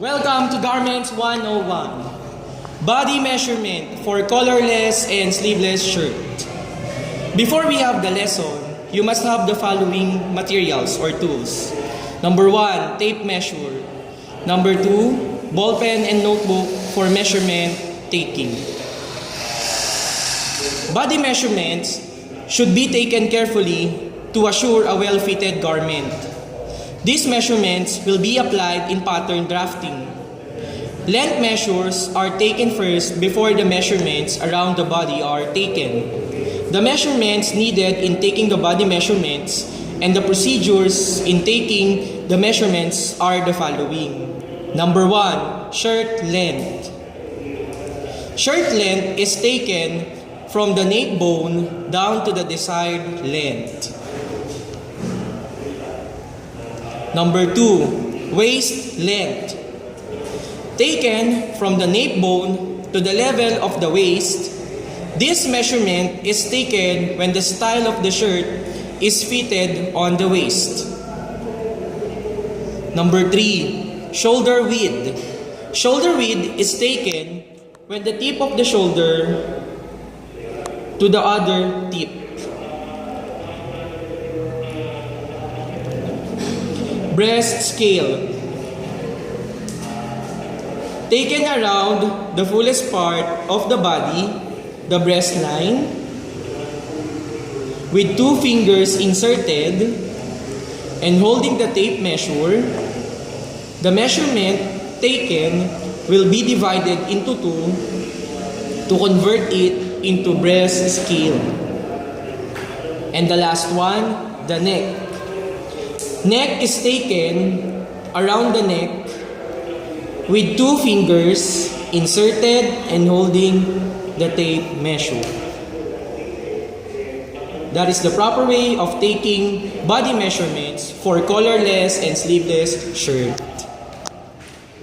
Welcome to Garments 101. Body measurement for collarless and sleeveless shirt. Before we have the lesson, you must have the following materials or tools. Number 1, tape measure. Number 2, ball pen and notebook for measurement taking. Body measurements should be taken carefully to assure a well-fitted garment. These measurements will be applied in pattern drafting. Length measures are taken first before the measurements around the body are taken. The measurements needed in taking the body measurements and the procedures in taking the measurements are the following. Number 1, shirt length. Shirt length is taken from the nape bone down to the desired length. Number 2, waist length. Taken from the nape bone to the level of the waist, this measurement is taken when the style of the shirt is fitted on the waist. Number 3, shoulder width. Shoulder width is taken when the tip of the shoulder to the other tip. Breast scale. Taken around the fullest part of the body, the breast line, with 2 fingers inserted and holding the tape measure, the measurement taken will be divided into 2 to convert it into breast scale. And the last one, the neck. Neck is taken around the neck with 2 fingers inserted and holding the tape measure. That is the proper way of taking body measurements for collarless and sleeveless shirt.